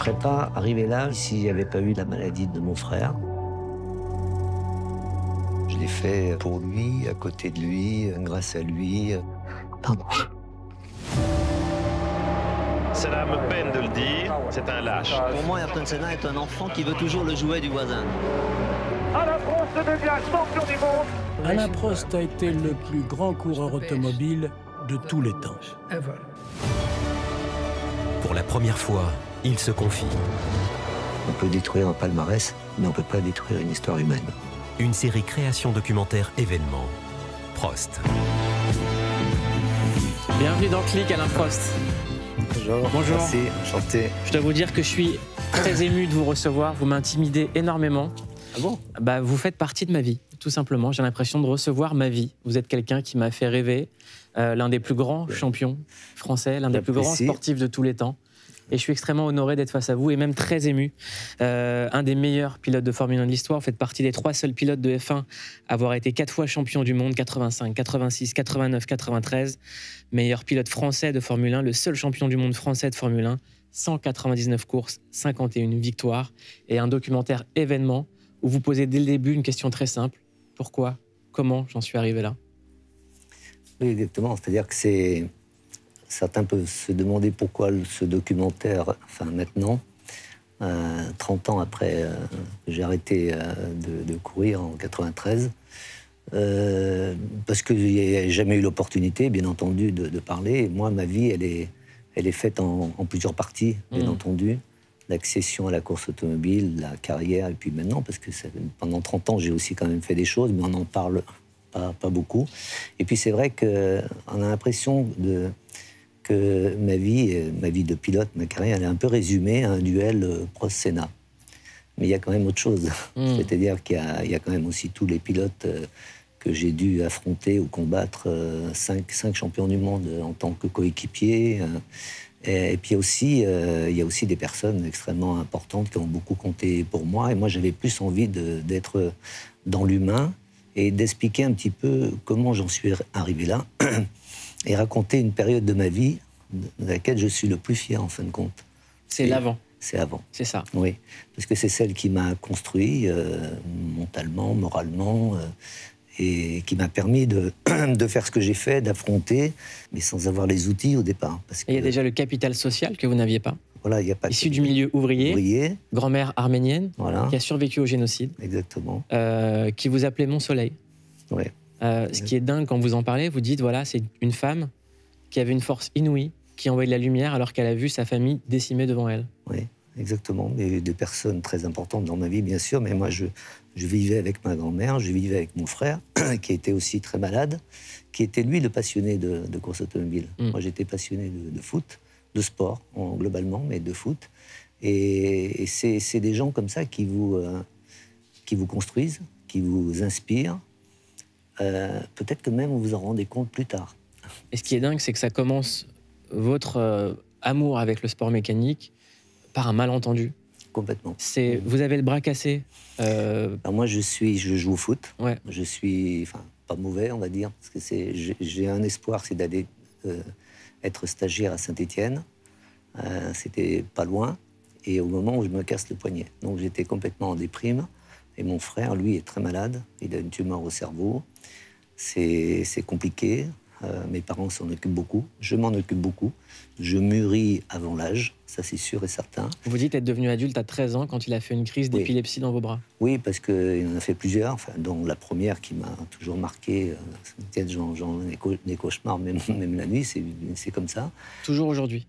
serais pas arrivé là s'il n'y avait pas eu la maladie de mon frère. Je l'ai fait pour lui, à côté de lui, grâce à lui. Pardon. C'est la peine de le dire, c'est un lâche. Pour moi, Ayrton Senna est un enfant qui veut toujours le jouet du voisin. Alain Prost devient champion du monde. Alain Prost a été le plus grand coureur automobile de tous les temps. Pour la première fois, il se confie. On peut détruire un palmarès, mais on ne peut pas détruire une histoire humaine. Une série création documentaire événement. Prost. Bienvenue dans Click, Alain Prost. Bonjour. Bonjour. Merci, enchanté. Je dois vous dire que je suis très ému de vous recevoir. Vous m'intimidez énormément. Ah bon? Vous faites partie de ma vie, tout simplement. J'ai l'impression de recevoir ma vie. Vous êtes quelqu'un qui m'a fait rêver, l'un des plus grands champions français, l'un des plus grands sportifs de tous les temps. Et je suis extrêmement honoré d'être face à vous et même très ému. Un des meilleurs pilotes de Formule 1 de l'histoire. Vous faites partie des 3 seuls pilotes de F1 à avoir été 4 fois champion du monde, 85, 86, 89, 93. Meilleur pilote français de Formule 1, le seul champion du monde français de Formule 1. 199 courses, 51 victoires. Et un documentaire événement où vous posez dès le début une question très simple. Pourquoi? Comment j'en suis arrivé là? Oui, exactement. C'est-à-dire que c'est... Certains peuvent se demander pourquoi ce documentaire, enfin maintenant, 30 ans après que j'ai arrêté de courir en 93, parce que j'ai jamais eu l'opportunité, bien entendu, de parler. Et moi, ma vie, elle est faite en plusieurs parties, bien entendu. L'accession à la course automobile, la carrière, et puis maintenant, parce que pendant 30 ans, j'ai aussi quand même fait des choses, mais on n'en parle pas beaucoup. Et puis c'est vrai qu'on a l'impression que ma vie de pilote, ma carrière, elle est un peu résumée à un duel Prost-Senna. Mais il y a quand même autre chose. C'est-à-dire qu'il y a quand même aussi tous les pilotes que j'ai dû affronter ou combattre, 5 champions du monde en tant que coéquipier. Et puis il y a aussi des personnes extrêmement importantes qui ont beaucoup compté pour moi. Et moi, j'avais plus envie d'être dans l'humain et d'expliquer un petit peu comment j'en suis arrivé là. Et raconter une période de ma vie de laquelle je suis le plus fier, en fin de compte. C'est l'avant. C'est avant. C'est ça. Oui, parce que c'est celle qui m'a construit mentalement, moralement, et qui m'a permis de faire ce que j'ai fait, d'affronter, mais sans avoir les outils au départ. Parce et il y a déjà le capital social que vous n'aviez pas. Voilà, il y a pas issu du milieu ouvrier. Grand-mère arménienne, voilà, qui a survécu au génocide. Exactement. Qui vous appelait Mon Soleil. Oui. Ce qui est dingue quand vous en parlez, vous dites, voilà, c'est une femme qui avait une force inouïe, qui envoyait de la lumière alors qu'elle a vu sa famille décimée devant elle. Oui, exactement. Il y a eu des personnes très importantes dans ma vie, bien sûr, mais moi, je vivais avec ma grand-mère, je vivais avec mon frère, qui était aussi très malade, qui était, lui, le passionné de course automobile. Moi, j'étais passionné de foot, de sport, globalement, mais de foot. Et c'est des gens comme ça qui vous construisent, qui vous inspirent. Peut-être que même vous vous en rendez compte plus tard. Et ce qui est dingue, c'est que ça commence votre amour avec le sport mécanique par un malentendu. Complètement. Vous avez le bras cassé. Alors moi, je joue au foot. Ouais. Je suis, pas mauvais, on va dire, parce que j'ai un espoir, c'est d'aller être stagiaire à Saint-Étienne. C'était pas loin. Et au moment où je me casse le poignet, donc j'étais complètement en déprime. Et mon frère, lui, est très malade. Il a une tumeur au cerveau. C'est compliqué. Mes parents s'en occupent beaucoup. Je m'en occupe beaucoup. Je mûris avant l'âge, ça c'est sûr et certain. Vous dites être devenu adulte à 13 ans quand il a fait une crise d'épilepsie dans vos bras. Oui, parce qu'il en a fait plusieurs, dont la première qui m'a toujours marqué. J'en ai des cauchemars, même la nuit, c'est comme ça. Toujours aujourd'hui?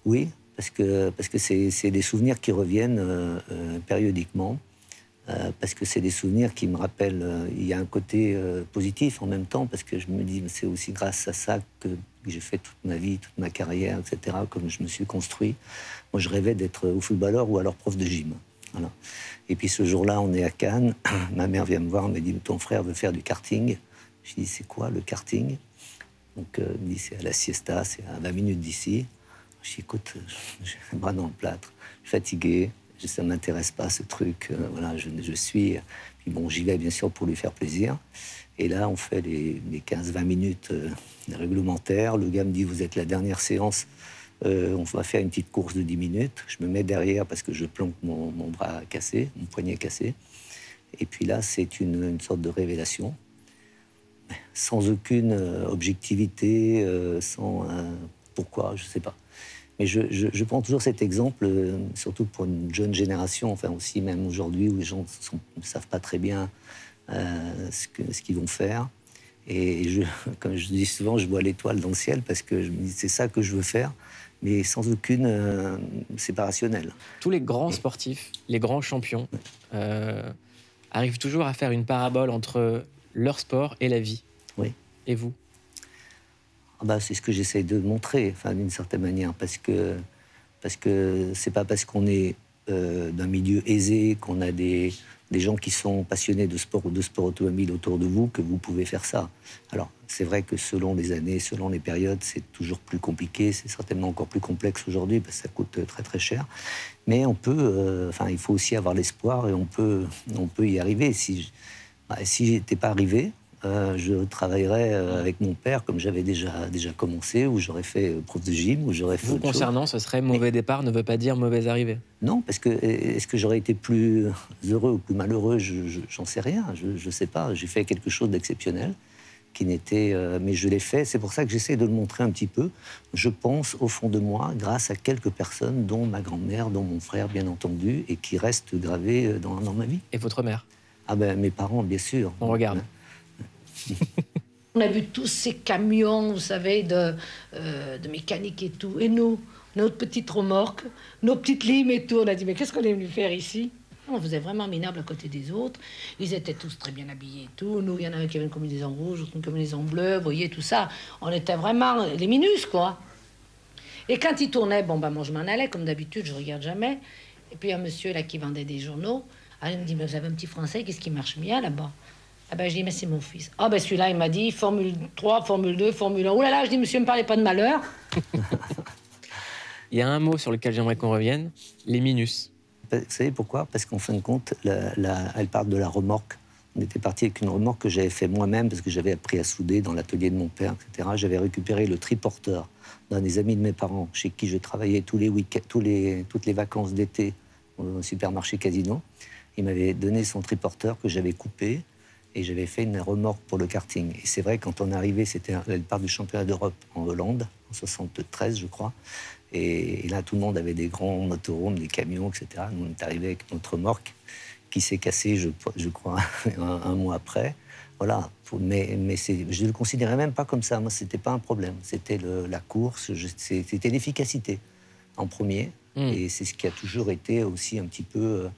Oui, parce que c'est des souvenirs qui reviennent périodiquement. Parce que c'est des souvenirs qui me rappellent... il y a un côté positif en même temps, parce que je me dis c'est aussi grâce à ça que j'ai fait toute ma vie, toute ma carrière, etc., comme je me suis construit. Moi, je rêvais d'être ou footballeur ou alors prof de gym. Voilà. Et puis ce jour-là, on est à Cannes. Ma mère vient me voir, elle me dit « Ton frère veut faire du karting ». Je dis « C'est quoi le karting ?» Donc, elle me dit « C'est à la siesta, c'est à 20 minutes d'ici ». Je dis « Écoute, j'ai un bras dans le plâtre, je suis fatigué. » Ça ne m'intéresse pas, ce truc. Voilà, je suis... Puis bon, j'y vais, bien sûr, pour lui faire plaisir. Et là, on fait les 15-20 minutes réglementaires. Le gars me dit, vous êtes la dernière séance On va faire une petite course de 10 minutes. Je me mets derrière parce que je planque mon bras cassé, mon poignet cassé. Et puis là, c'est une sorte de révélation. Sans aucune objectivité, sans pourquoi, je ne sais pas. Mais je prends toujours cet exemple, surtout pour une jeune génération, enfin aussi même aujourd'hui, où les gens ne savent pas très bien ce qu'ils vont faire. Et comme je dis souvent, je vois l'étoile dans le ciel parce que je me dis c'est ça que je veux faire, mais sans aucune... c'est pas rationnel. Tous les grands sportifs, les grands champions, arrivent toujours à faire une parabole entre leur sport et la vie. Oui. Et vous? C'est ce que j'essaie de montrer, enfin, d'une certaine manière, parce que c'est pas parce qu'on est d'un milieu aisé, qu'on a des gens qui sont passionnés de sport ou de sport automobile autour de vous, que vous pouvez faire ça. Alors, c'est vrai que selon les années, selon les périodes, c'est toujours plus compliqué, c'est certainement encore plus complexe aujourd'hui, parce que ça coûte très très cher. Mais on peut, il faut aussi avoir l'espoir et on peut y arriver. Si j'étais pas arrivé, je travaillerais avec mon père, comme j'avais déjà commencé, où j'aurais fait prof de gym, où j'aurais fait. Vous concernant, ce serait mauvais départ ne veut pas dire mauvaise arrivée. Non, parce que est-ce que j'aurais été plus heureux ou plus malheureux, j'en sais rien, je sais pas. J'ai fait quelque chose d'exceptionnel, qui n'était, mais je l'ai fait. C'est pour ça que j'essaie de le montrer un petit peu. Je pense au fond de moi, grâce à quelques personnes, dont ma grand-mère, dont mon frère, bien entendu, et qui restent gravées dans ma vie. Et votre mère? Mes parents, bien sûr. On regarde. On a vu tous ces camions, vous savez, de mécanique et tout. Et nous, notre petite remorque, nos petites limes et tout. On a dit, mais qu'est-ce qu'on est venu faire ici? On faisait vraiment minable à côté des autres. Ils étaient tous très bien habillés et tout. Nous, il y en avait qui avaient une combinaison rouge, d'autres une combinaison bleue, vous voyez, tout ça. On était vraiment les minus, quoi. Et quand ils tournaient, moi, je m'en allais, comme d'habitude, je regarde jamais. Et puis, un monsieur, là, qui vendait des journaux, il me dit, mais vous avez un petit Français, qu'est-ce qui marche bien, là-bas? Je dis, mais c'est mon fils. Celui-là, il m'a dit, Formule 3, Formule 2, Formule 1. Ouh là là, je dis, monsieur, ne me parlez pas de malheur. Il y a un mot sur lequel j'aimerais qu'on revienne, les minus. Vous savez pourquoi? Parce qu'en fin de compte, elle parle de la remorque. On était parti avec une remorque que j'avais fait moi-même, parce que j'avais appris à souder dans l'atelier de mon père, etc. J'avais récupéré le triporteur d'un des amis de mes parents, chez qui je travaillais tous les week-ends, toutes les vacances d'été au supermarché Casino. Il m'avait donné son triporteur que j'avais coupé, et j'avais fait une remorque pour le karting. Et c'est vrai, quand on est arrivé, c'était le part du championnat d'Europe en Hollande, en 73, je crois. Et là, tout le monde avait des grands motorhomes, des camions, etc. Nous, on est arrivé avec notre remorque, qui s'est cassée, je crois, un mois après. Voilà. Mais je ne le considérais même pas comme ça. Moi, ce n'était pas un problème. C'était la course, c'était l'efficacité en premier. Et c'est ce qui a toujours été aussi un petit peu...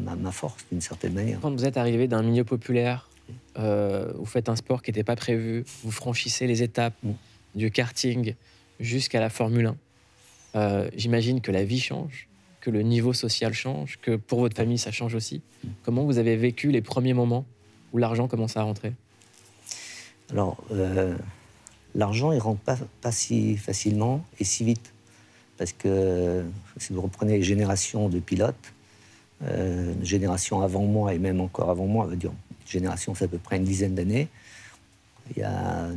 ma force, d'une certaine manière. Quand vous êtes arrivé d'un milieu populaire, vous faites un sport qui n'était pas prévu, vous franchissez les étapes du karting jusqu'à la Formule 1. J'imagine que la vie change, que le niveau social change, que pour votre famille, ça change aussi. Comment vous avez vécu les premiers moments où l'argent commence à rentrer? Alors, l'argent, il ne rentre pas si facilement et si vite. Parce que si vous reprenez les générations de pilotes, génération avant moi et même encore avant moi, on va dire, génération, c'est à peu près une dizaine d'années. Il y a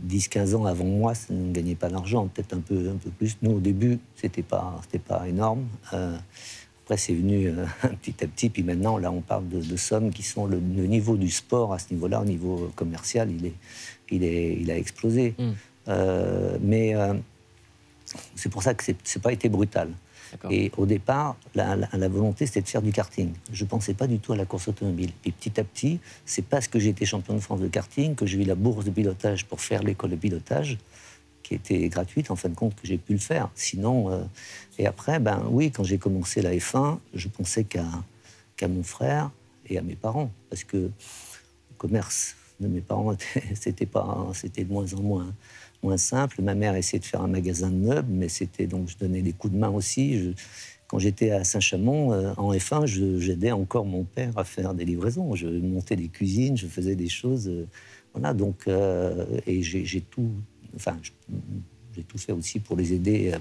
10-15 ans avant moi, ça ne gagnait pas d'argent, peut-être un peu plus. Nous, au début, c'était pas énorme. Après, c'est venu petit à petit. Puis maintenant, là, on parle de sommes qui sont le niveau du sport à ce niveau-là, au niveau commercial, il a explosé. Mais c'est pour ça que c'est pas été brutal. Et au départ, la volonté, c'était de faire du karting. Je ne pensais pas du tout à la course automobile. Et petit à petit, c'est parce que j'ai été champion de France de karting que j'ai eu la bourse de pilotage pour faire l'école de pilotage, qui était gratuite, en fin de compte, que j'ai pu le faire. Sinon, et après, oui, quand j'ai commencé la F1, je pensais qu'à mon frère et à mes parents. Parce que le commerce de mes parents, c'était de moins en moins simple. Ma mère essayait de faire un magasin de meubles, mais donc je donnais des coups de main aussi. Quand j'étais à Saint-Chamond, en F1, j'aidais encore mon père à faire des livraisons. Je montais des cuisines, je faisais des choses. Voilà, donc, et j'ai tout fait aussi pour les aider.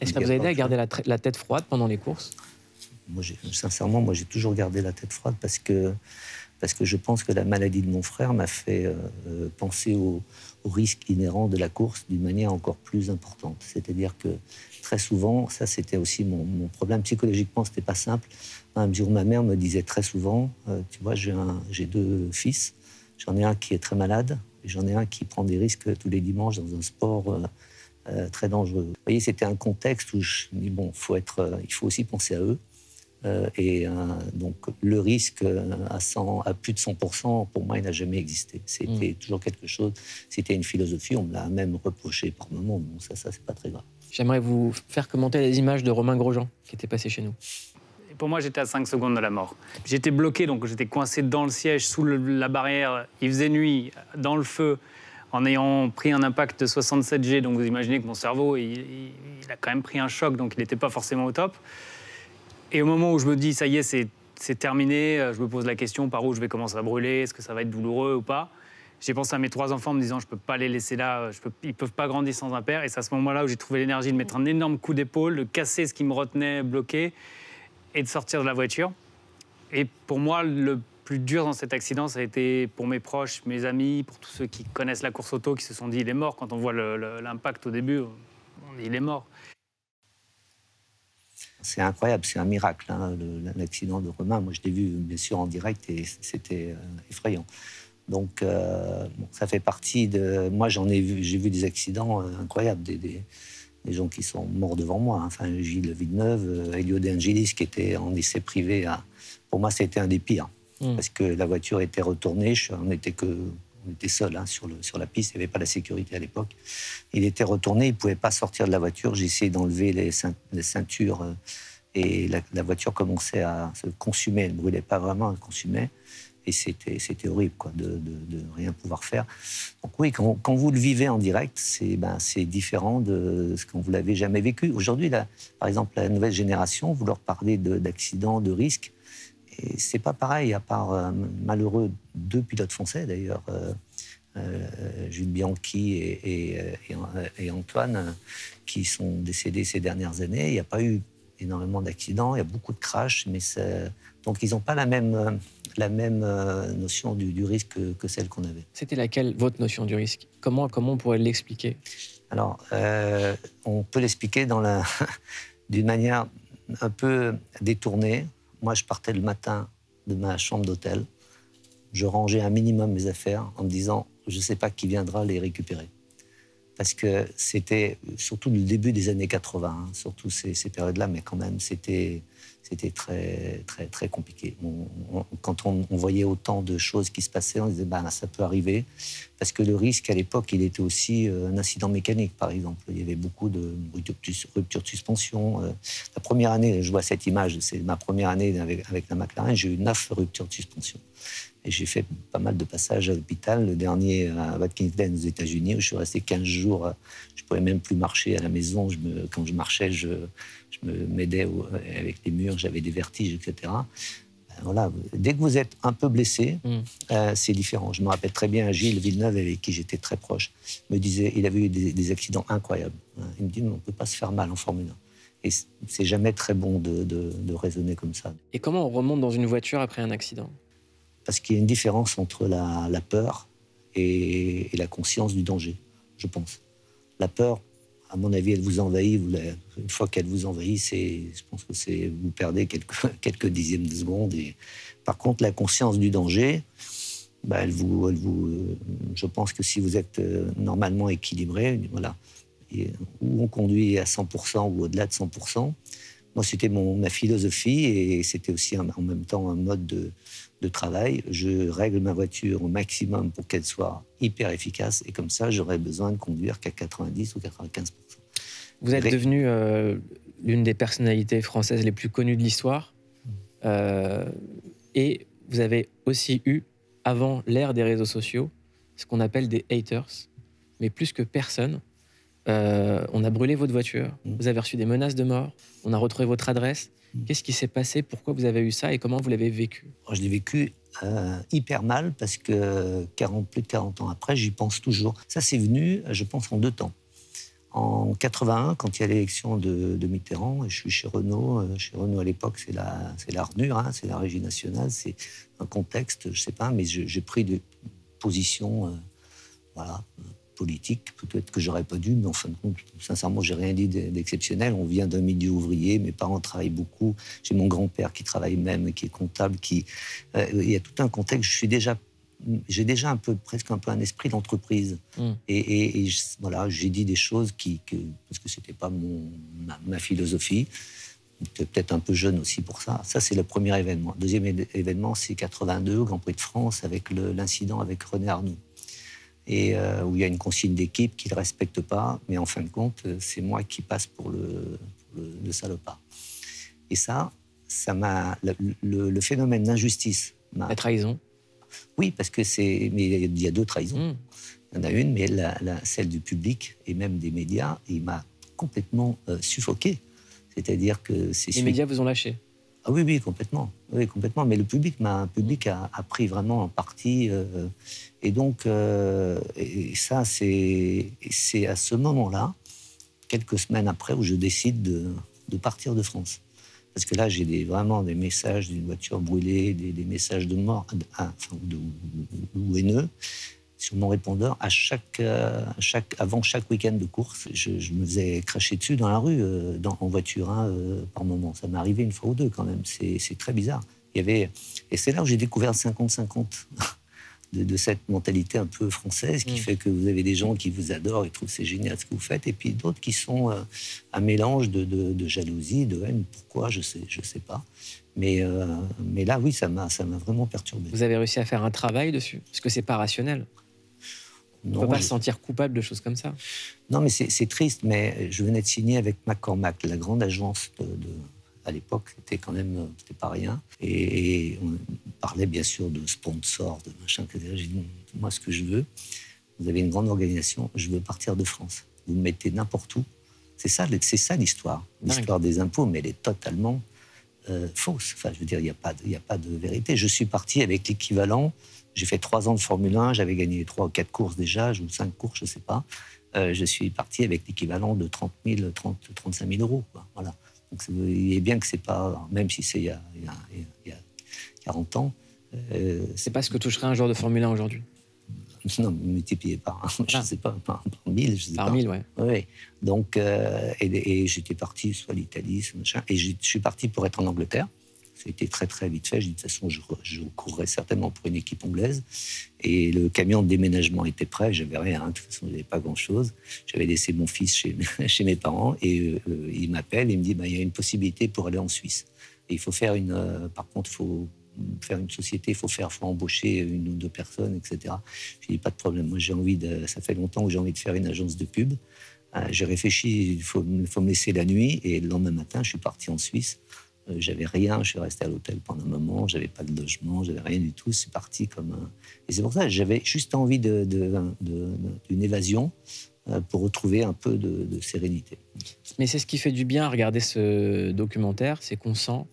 Est-ce que vous avez aidé à garder la tête froide pendant les courses? Sincèrement, j'ai toujours gardé la tête froide parce que parce que je pense que la maladie de mon frère m'a fait penser au risque inhérent de la course d'une manière encore plus importante. C'est-à-dire que très souvent, ça c'était aussi mon problème psychologiquement, c'était pas simple. Un jour, ma mère me disait très souvent, tu vois, j'ai 2 fils, j'en ai un qui est très malade, et j'en ai un qui prend des risques tous les dimanches dans un sport très dangereux. Vous voyez, c'était un contexte où je me dis, bon, il faut aussi penser à eux. Donc, le risque à plus de 100%, pour moi, il n'a jamais existé. C'était toujours quelque chose, c'était une philosophie, on me l'a même reproché par moments. Bon, ça c'est pas très grave. J'aimerais vous faire commenter les images de Romain Grosjean, qui était passé chez nous. Pour moi, j'étais à 5 secondes de la mort. J'étais bloqué, donc j'étais coincé dans le siège, sous la barrière. Il faisait nuit, dans le feu, en ayant pris un impact de 67 G. Donc vous imaginez que mon cerveau, il a quand même pris un choc, donc il n'était pas forcément au top. Et au moment où je me dis, ça y est, c'est terminé, je me pose la question par où je vais commencer à brûler, est-ce que ça va être douloureux ou pas? J'ai pensé à mes 3 enfants en me disant, je ne peux pas les laisser là, ils ne peuvent pas grandir sans un père. Et c'est à ce moment-là où j'ai trouvé l'énergie de mettre un énorme coup d'épaule, de casser ce qui me retenait bloqué et de sortir de la voiture. Et pour moi, le plus dur dans cet accident, ça a été pour mes proches, mes amis, pour tous ceux qui connaissent la course auto, qui se sont dit, il est mort. Quand on voit l'impact au début, on dit, il est mort. C'est incroyable, c'est un miracle, hein, l'accident de Romain. Moi, je l'ai vu, bien sûr, en direct et c'était effrayant. Donc, ça fait partie de... Moi, j'ai vu des accidents incroyables, des gens qui sont morts devant moi. Hein. Enfin, Gilles Villeneuve, Elio De Angelis, qui était en essai privé. Pour moi, c'était un des pires, parce que la voiture était retournée, on était seuls hein, sur la piste, il n'y avait pas la sécurité à l'époque. Il était retourné, il ne pouvait pas sortir de la voiture. J'ai essayé d'enlever les ceintures et la voiture commençait à se consumer. Elle ne brûlait pas vraiment, elle consumait. Et c'était horrible quoi, de rien pouvoir faire. Donc oui, quand vous le vivez en direct, c'est différent de ce qu'on vous l'avez jamais vécu. Aujourd'hui, par exemple, la nouvelle génération, vous leur parlez d'accidents, de risques. Et c'est pas pareil, à part malheureux 2 pilotes français d'ailleurs, Jules Bianchi et Antoine, qui sont décédés ces dernières années. Il n'y a pas eu énormément d'accidents, il y a beaucoup de crashs, mais donc ils n'ont pas la même notion du risque que celle qu'on avait. C'était laquelle, votre notion du risque? Comment on pourrait l'expliquer? Alors, on peut l'expliquer d'une manière un peu détournée. Moi, je partais le matin de ma chambre d'hôtel. Je rangeais un minimum mes affaires en me disant « je ne sais pas qui viendra les récupérer ». Parce que c'était surtout le début des années 80, hein, surtout ces périodes-là, mais quand même, c'était très, très, très compliqué. Quand on voyait autant de choses qui se passaient, on disait ça peut arriver. Parce que le risque, à l'époque, il était aussi un incident mécanique, par exemple. Il y avait beaucoup de ruptures de suspension. La première année, je vois cette image, c'est ma première année avec la McLaren, j'ai eu 9 ruptures de suspension. Et j'ai fait pas mal de passages à l'hôpital. Le dernier à Watkins Glen, aux États-Unis, où je suis resté 15 jours. Je ne pouvais même plus marcher à la maison. Quand je marchais, je me m'aidais avec les murs, j'avais des vertiges, etc. Voilà. Dès que vous êtes un peu blessé, c'est différent. Je me rappelle très bien Gilles Villeneuve, avec qui j'étais très proche, me disait, il avait eu des accidents incroyables. Il me dit, on ne peut pas se faire mal en Formule 1. Et c'est jamais très bon de raisonner comme ça. Et comment on remonte dans une voiture après un accident? Parce qu'il y a une différence entre la peur et la conscience du danger, je pense. La peur, à mon avis, elle vous envahit. Une fois qu'elle vous envahit, je pense que vous perdez quelques dixièmes de seconde. Et, par contre, la conscience du danger, je pense que si vous êtes normalement équilibré, voilà, ou on conduit à 100% ou au-delà de 100%. Moi, c'était ma philosophie et c'était aussi en même temps un mode de travail. Je règle ma voiture au maximum pour qu'elle soit hyper efficace et comme ça, j'aurais besoin de conduire qu'à 90 ou 95%. Vous êtes devenu l'une des personnalités françaises les plus connues de l'histoire et vous avez aussi eu, avant l'ère des réseaux sociaux, ce qu'on appelle des haters, mais plus que personne. On a brûlé votre voiture, vous avez reçu des menaces de mort, on a retrouvé votre adresse. Qu'est-ce qui s'est passé? Pourquoi vous avez eu ça et comment vous l'avez vécu? Je l'ai vécu hyper mal parce que plus de 40 ans après, j'y pense toujours. Ça, c'est venu, je pense, en 2 temps. En 81, quand il y a l'élection de Mitterrand, je suis chez Renault. Chez Renault, à l'époque, c'est l'Arnur, hein, c'est la Régie nationale. C'est un contexte, je ne sais pas, mais j'ai pris des positions voilà, politiques. Peut-être que j'aurais pas dû, mais en fin de compte, sincèrement, j'ai rien dit d'exceptionnel. On vient d'un milieu ouvrier, mes parents travaillent beaucoup. J'ai mon grand-père qui travaille même, qui est comptable. Il y a tout un contexte. J'ai déjà presque un peu un esprit d'entreprise. Et voilà, j'ai dit des choses parce que c'était pas ma philosophie. J'étais peut-être un peu jeune aussi pour ça. Ça, c'est le premier événement. Deuxième événement, c'est 82, Grand Prix de France, avec l'incident avec René Arnoux. Et où il y a une consigne d'équipe qui ne le respecte pas. Mais en fin de compte, c'est moi qui passe pour le salopard. Et ça m'a... Le phénomène d'injustice... La trahison. Oui, parce que mais il y a deux trahisons. Il y en a une, mais celle du public et même des médias, il m'a complètement suffoqué. C'est-à-dire que les médias vous ont lâché. Ah oui, complètement. Oui, complètement. Mais le public a pris vraiment en partie. Et donc, ça, c'est à ce moment-là, quelques semaines après, où je décide de partir de France. Parce que là, j'ai vraiment des messages d'une voiture brûlée, des messages de mort, ou haineux, sur mon répondeur. Avant chaque week-end de course, je me faisais cracher dessus dans la rue, en voiture, par moment. Ça m'est arrivé une fois ou deux, quand même. C'est très bizarre. Et c'est là où j'ai découvert 50-50 de cette mentalité un peu française qui fait que vous avez des gens qui vous adorent et trouvent c'est génial ce que vous faites, et puis d'autres qui sont un mélange de jalousie, de haine. Pourquoi, je sais pas. Mais là, oui, ça m'a vraiment perturbé. Vous avez réussi à faire un travail dessus? Parce que c'est pas rationnel. On ne peut pas se sentir coupable de choses comme ça. Non, mais c'est triste, mais je venais de signer avec McCormack, la grande agence à l'époque, c'était quand même, c'était pas rien. Et on parlait bien sûr de sponsors, de machin. J'ai dit, moi, ce que je veux, vous avez une grande organisation, je veux partir de France. Vous me mettez n'importe où. C'est ça l'histoire. L'histoire des impôts, mais elle est totalement fausse. Enfin, je veux dire, il n'y a pas de vérité. Je suis parti avec l'équivalent. J'ai fait 3 ans de Formule 1, j'avais gagné 3 ou 4 courses déjà, ou 5 courses, je ne sais pas. Je suis parti avec l'équivalent de 35 000 euros. Quoi. Voilà. Donc, vous voyez bien que c'est pas, même si c'est il y a 40 ans. C'est pas ce que toucherait un joueur de Formule 1 aujourd'hui. Non, multiplié par, je ne sais pas, par 1000. Je sais par pas. 1000, ouais. Oui. Donc, et j'étais parti soit l'Italie, soit machin, et je suis parti pour être en Angleterre. Ça a été très, très vite fait. Je dis, de toute façon, je courrais certainement pour une équipe anglaise. Et le camion de déménagement était prêt. J'avais rien. De toute façon, je n'avais pas grand-chose. J'avais laissé mon fils chez mes parents. Et il m'appelle et il me dit, il y a une possibilité pour aller en Suisse. Et il faut faire par contre, il faut faire une société, il faut embaucher 1 ou 2 personnes, etc. Je dis, pas de problème. Moi, ça fait longtemps que j'ai envie de faire une agence de pub. J'ai réfléchi, il faut me laisser la nuit. Et le lendemain matin, je suis parti en Suisse. J'avais rien, je suis resté à l'hôtel pendant un moment, j'avais pas de logement, j'avais rien du tout, c'est parti comme un... Et c'est pour ça que j'avais juste envie d'une évasion pour retrouver un peu de sérénité. Mais c'est ce qui fait du bien à regarder ce documentaire, c'est qu'on sent,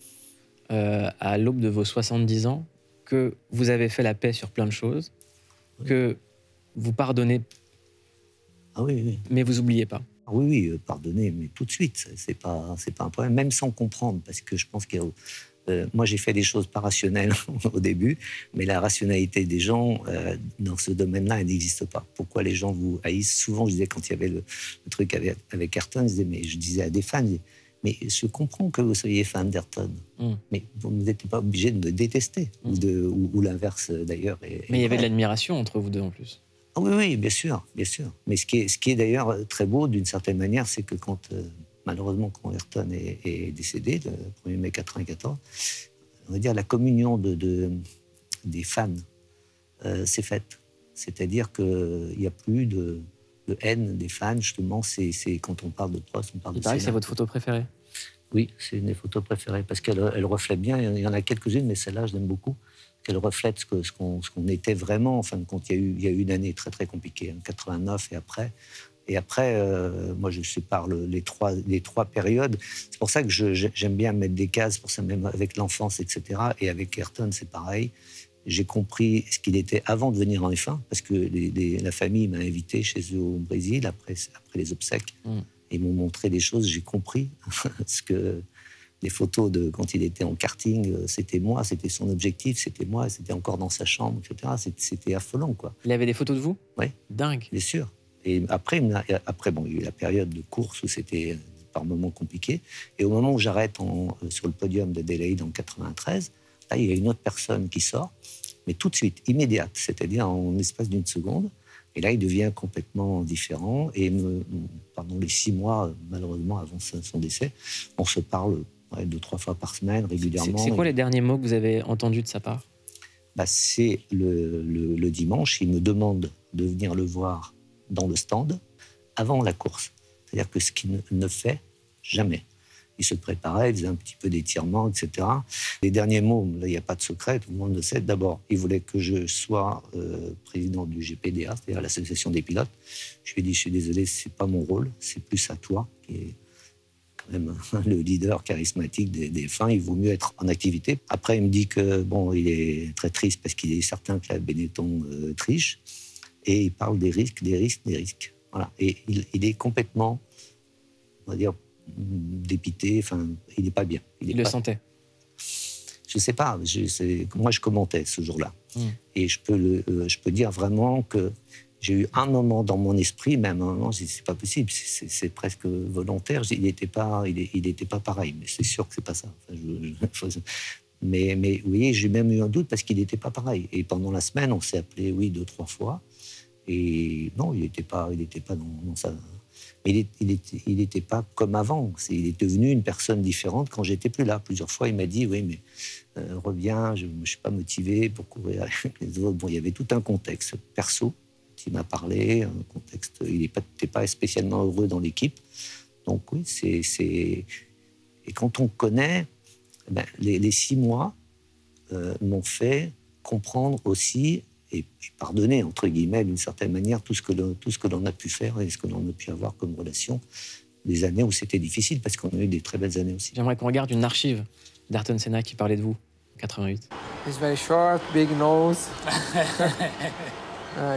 à l'aube de vos 70 ans, que vous avez fait la paix sur plein de choses, que vous pardonnez, mais vous oubliez pas. Oui, pardonnez, mais tout de suite, c'est pas un problème, même sans comprendre, parce que je pense que moi j'ai fait des choses pas rationnelles au début, mais la rationalité des gens dans ce domaine-là, elle n'existe pas. Pourquoi les gens vous haïssent? Souvent, je disais, quand il y avait le truc avec Ayrton, je disais à des fans, mais je comprends que vous soyez fan d'Ayrton, mais vous n'êtes pas obligé de me détester, ou l'inverse d'ailleurs. Mais il y avait de l'admiration entre vous deux en plus. Ah oui, bien sûr, bien sûr. Mais ce qui est d'ailleurs très beau, d'une certaine manière, c'est que malheureusement, quand Ayrton est décédé, le 1er mai 1994, on va dire la communion des fans s'est faite. C'est-à-dire qu'il n'y a plus de haine des fans, justement. C'est quand on parle de Prost, on parle de Senna. C'est votre photo préférée? Oui, c'est une des photos préférées, parce qu'elle reflète bien. Il y en a quelques-unes, mais celle-là, je l'aime beaucoup. Qu'elle reflète ce qu'on était vraiment. En fin de compte, il y a eu une année très, très compliquée, en 89 et après. Et après, moi, je sépare les trois périodes. C'est pour ça que j'aime bien mettre des cases, pour ça, même avec l'enfance, etc. Et avec Ayrton, c'est pareil. J'ai compris ce qu'il était avant de venir en F1, parce que la famille m'a invité chez eux au Brésil, après les obsèques. Ils m'ont montré des choses, j'ai compris ce que les photos de quand il était en karting, c'était moi, c'était son objectif, c'était moi, c'était encore dans sa chambre, etc. C'était affolant, quoi. Il avait des photos de vous? Oui. Dingue. Bien sûr. Et après, bon, il y a eu la période de course où c'était par moments compliqué. Et au moment où j'arrête sur le podium de Adélaïde en 93, là, il y a une autre personne qui sort, mais tout de suite, immédiate, c'est-à-dire en l'espace d'une seconde. Et là, il devient complètement différent. Et pendant les 6 mois, malheureusement, avant son décès, on se parle 2-3 fois par semaine, régulièrement. C'est quoi les derniers mots que vous avez entendus de sa part? C'est le dimanche, il me demande de venir le voir dans le stand avant la course. C'est-à-dire que ce qu'il ne fait jamais. Il se préparait, il faisait un petit peu d'étirement, etc. Les derniers mots, là, il n'y a pas de secret, tout le monde le sait. D'abord, il voulait que je sois président du GPDA, c'est-à-dire l'association des pilotes. Je lui ai dit, je suis désolé, ce n'est pas mon rôle, c'est plus à toi, qui est quand même le leader charismatique des F1. Il vaut mieux être en activité. Après, il me dit que, bon, il est très triste parce qu'il est certain que la Benetton triche. Et il parle des risques. Voilà. Et il est complètement, on va dire, dépité, enfin, il n'est pas bien. Il le sentait? Je ne sais pas, moi je commentais ce jour-là. Et je peux dire vraiment que j'ai eu un moment dans mon esprit, même un moment, c'est pas possible, c'est presque volontaire, il n'était pas pareil, mais c'est sûr que c'est pas ça. Enfin, mais vous voyez, j'ai même eu un doute parce qu'il n'était pas pareil. Et pendant la semaine, on s'est appelé, 2-3 fois, et non, il n'était pas dans sa... Mais il n'était pas comme avant. Il est devenu une personne différente quand j'étais plus là. Plusieurs fois, il m'a dit, oui, mais reviens, je ne suis pas motivé pour courir avec les autres. Bon, il y avait tout un contexte perso qui m'a parlé, un contexte... Il n'était pas spécialement heureux dans l'équipe. Donc oui, c'est... Et quand on connaît, les 6 mois m'ont fait comprendre aussi et pardonner, entre guillemets, d'une certaine manière, tout ce que l'on a pu faire et ce que l'on a pu avoir comme relation. Des années où c'était difficile, parce qu'on a eu des très belles années aussi. J'aimerais qu'on regarde une archive d'Ayrton Senna qui parlait de vous, en 88. He's very short, big nose.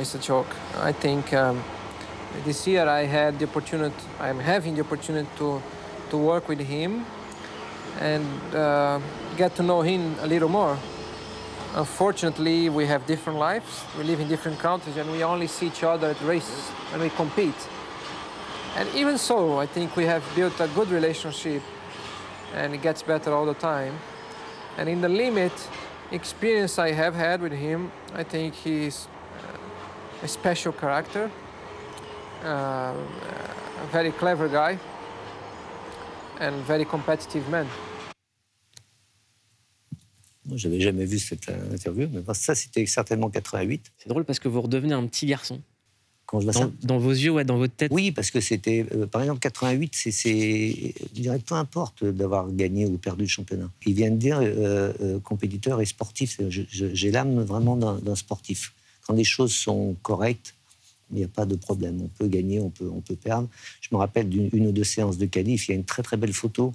It's a joke. I think this year I'm having the opportunity to work with him and get to know him a little more. Unfortunately, we have different lives. We live in different countries, and we only see each other at races when we compete. And even so, I think we have built a good relationship, and it gets better all the time. And in the limit experience I have had with him, I think he's a special character, a very clever guy, and very competitive man. Moi, j'avais jamais vu cette interview, mais ça, c'était certainement 88. C'est drôle parce que vous redevenez un petit garçon. Quand je vois ça. Dans vos yeux, ouais, dans votre tête. Oui, parce que c'était, par exemple, 88, je dirais, peu importe d'avoir gagné ou perdu le championnat. Il vient de dire compétiteur et sportif. J'ai l'âme vraiment d'un sportif. Quand les choses sont correctes, il n'y a pas de problème. On peut gagner, on peut perdre. Je me rappelle d'une ou 2 séances de qualif. Il y a une très très belle photo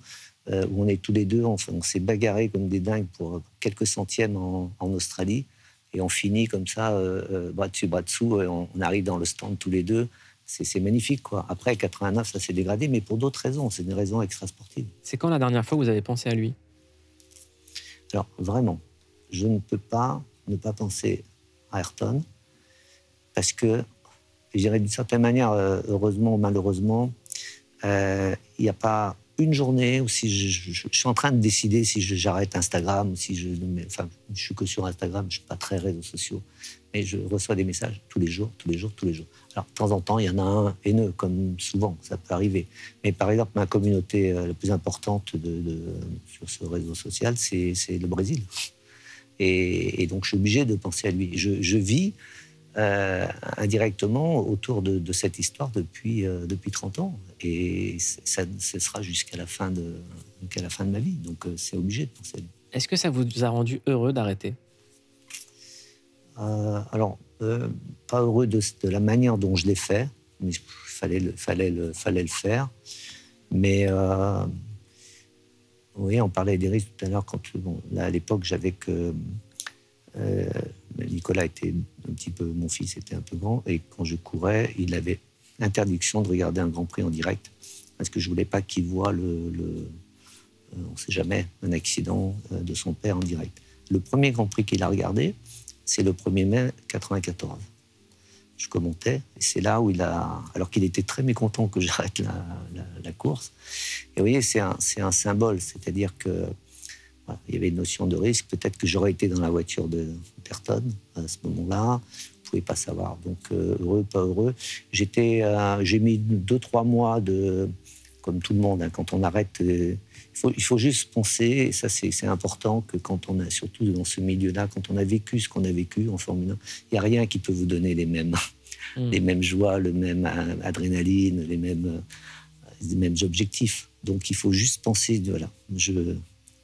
où on est tous les deux, on s'est bagarrés comme des dingues pour quelques centièmes en Australie, et on finit comme ça, bras dessous, et on arrive dans le stand tous les deux. C'est magnifique, quoi. Après, 89, ça s'est dégradé, mais pour d'autres raisons. C'est des raisons extrasportives. C'est quand la dernière fois que vous avez pensé à lui? Alors, vraiment, je ne peux pas ne pas penser à Ayrton, parce que, je dirais d'une certaine manière, heureusement ou malheureusement, il n'y a pas une journée où si je suis en train de décider si j'arrête Instagram ou si je suis que sur Instagram, je ne suis pas très réseaux sociaux, mais je reçois des messages tous les jours. Alors, de temps en temps, il y en a un haineux, comme souvent, ça peut arriver. Mais par exemple, ma communauté la plus importante sur ce réseau social, c'est le Brésil. Et donc, je suis obligé de penser à lui. Je vis indirectement autour de cette histoire depuis 30 ans. Et ce sera jusqu'à la fin de ma vie. Donc, c'est obligé de penser à lui. Est-ce que ça vous a rendu heureux d'arrêter? Alors, pas heureux de la manière dont je l'ai fait, mais il fallait le faire. Mais oui, on parlait des risques tout à l'heure. Là, à l'époque, j'avais que Nicolas était un petit peu, mon fils était un peu grand, et quand je courais, il avait interdiction de regarder un Grand Prix en direct, parce que je voulais pas qu'il voie on sait jamais, un accident de son père en direct. Le premier Grand Prix qu'il a regardé, c'est le 1er mai 94. Je commentais, et c'est là où alors qu'il était très mécontent que j'arrête la course. Et vous voyez, c'est un symbole, c'est-à-dire que voilà, il y avait une notion de risque. Peut-être que j'aurais été dans la voiture d'Ayrton à ce moment-là. Je ne pouvais pas savoir. Donc, heureux, pas heureux. J'ai mis 2-3 mois comme tout le monde, hein, quand on arrête. Il faut juste penser, et ça c'est important, que quand on a, surtout dans ce milieu-là, quand on a vécu ce qu'on a vécu en Formule 1, il n'y a rien qui peut vous donner les mêmes joies, le même adrénaline, les mêmes objectifs. Donc il faut juste penser, voilà, il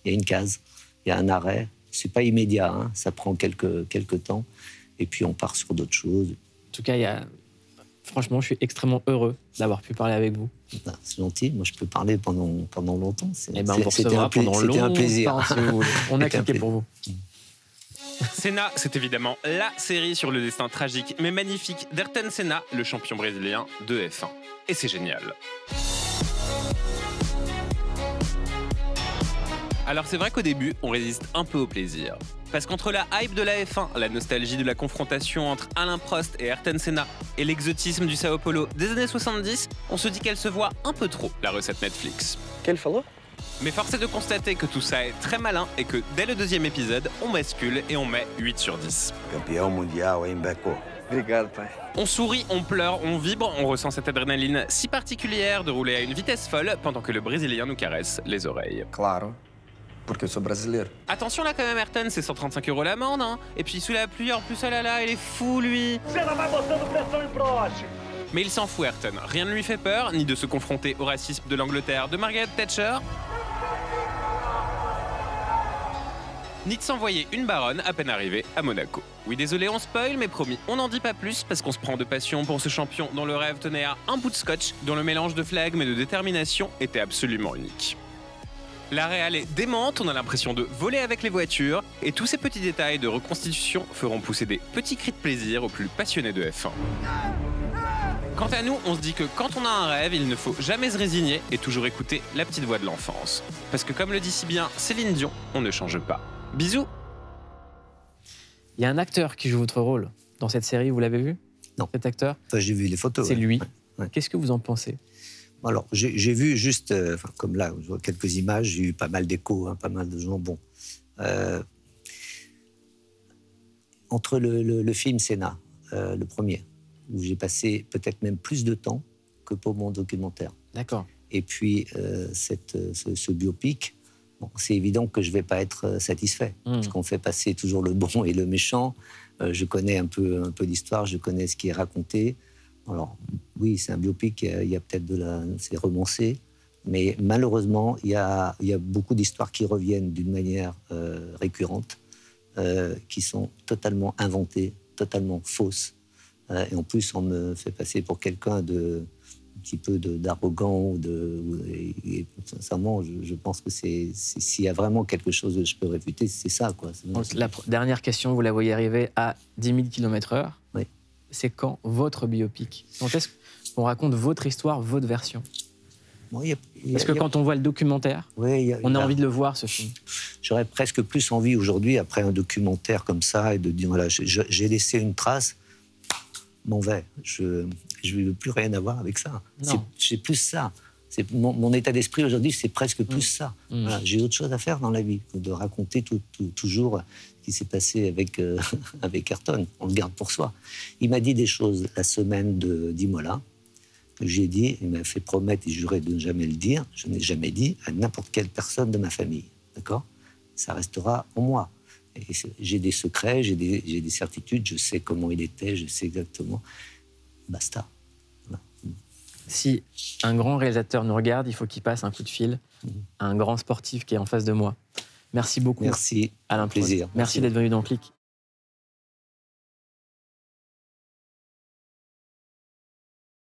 y a une case, il y a un arrêt, c'est pas immédiat, hein, ça prend quelques temps, et puis on part sur d'autres choses. En tout cas, franchement, je suis extrêmement heureux d'avoir pu parler avec vous. C'est gentil. Moi, je peux parler pendant longtemps. On vous recevra pendant longtemps, un plaisir. Si vous voulez. On a cliqué pour vous. Senna, c'est évidemment la série sur le destin tragique mais magnifique d'Ayrton Senna, le champion brésilien de F1. Et c'est génial. Alors c'est vrai qu'au début, on résiste un peu au plaisir. Parce qu'entre la hype de la F1, la nostalgie de la confrontation entre Alain Prost et Ayrton Senna et l'exotisme du Sao Paulo des années 70, on se dit qu'elle se voit un peu trop, la recette Netflix. Quel fallo. Mais force est de constater que tout ça est très malin et que dès le 2e épisode, on bascule et on met 8 sur 10. Campeão mundial, hein, Beco. Obrigado, pai. On sourit, on pleure, on vibre, on ressent cette adrénaline si particulière de rouler à une vitesse folle pendant que le Brésilien nous caresse les oreilles. Claro. Porque eu sou brasileiro. Attention là quand même, Ayrton, c'est 135 € l'amende, hein. Et puis sous la pluie, en plus, oh là là, il est fou lui. Mais il s'en fout, Ayrton. Rien ne lui fait peur, ni de se confronter au racisme de l'Angleterre de Margaret Thatcher, ni de s'envoyer une baronne à peine arrivée à Monaco. Oui, désolé, on spoil, mais promis, on n'en dit pas plus parce qu'on se prend de passion pour ce champion dont le rêve tenait à un bout de scotch, dont le mélange de flegme et de détermination était absolument unique. La réal est démente, on a l'impression de voler avec les voitures, et tous ces petits détails de reconstitution feront pousser des petits cris de plaisir aux plus passionnés de F1. Quant à nous, on se dit que quand on a un rêve, il ne faut jamais se résigner et toujours écouter la petite voix de l'enfance. Parce que comme le dit si bien Céline Dion, on ne change pas. Bisous. Il y a un acteur qui joue votre rôle dans cette série, vous l'avez vu? Non. Cet acteur? Enfin, j'ai vu les photos. C'est lui. Ouais. Qu'est-ce que vous en pensez? Alors, j'ai vu juste, comme là, je vois quelques images, j'ai eu pas mal d'échos, hein, pas mal de gens. Bon, entre le film Senna, le premier, où j'ai passé peut-être même plus de temps que pour mon documentaire. D'accord. Et puis, ce biopic, bon, c'est évident que je ne vais pas être satisfait, parce qu'on fait passer toujours le bon et le méchant. Je connais un peu l'histoire, je connais ce qui est raconté. Alors, oui, c'est un biopic, il y a peut-être c'est romancé, mais malheureusement, il y a beaucoup d'histoires qui reviennent d'une manière récurrente, qui sont totalement inventées, totalement fausses. Et en plus, on me fait passer pour quelqu'un un petit peu d'arrogant. Et sincèrement, je pense que s'il y a vraiment quelque chose que je peux réfuter, c'est ça, quoi. La dernière question, vous la voyez arriver à 10 000 km/h. Oui. C'est quand votre biopic? Quand est-ce qu'on raconte votre histoire, votre version? Bon, Parce que quand on voit le documentaire, on a envie de le voir, ce film. J'aurais presque plus envie aujourd'hui, après un documentaire comme ça, et de dire, voilà, j'ai laissé une trace, m'en vais. Je ne veux plus rien avoir avec ça. C'est plus ça. Mon état d'esprit aujourd'hui, c'est presque plus ça. Voilà, j'ai autre chose à faire dans la vie que de raconter toujours ce qui s'est passé avec Ayrton. On le garde pour soi. Il m'a dit des choses la semaine d'Imola. J'ai dit, il m'a fait promettre et jurer de ne jamais le dire. Je n'ai jamais dit à n'importe quelle personne de ma famille. D'accord? Ça restera en moi. J'ai des secrets, j'ai des certitudes, je sais comment il était, je sais exactement. Basta. Voilà. Si un grand réalisateur nous regarde, il faut qu'il passe un coup de fil à un grand sportif qui est en face de moi. Merci beaucoup. Merci. Alain Prost. Plaisir. Merci d'être venu dans Click.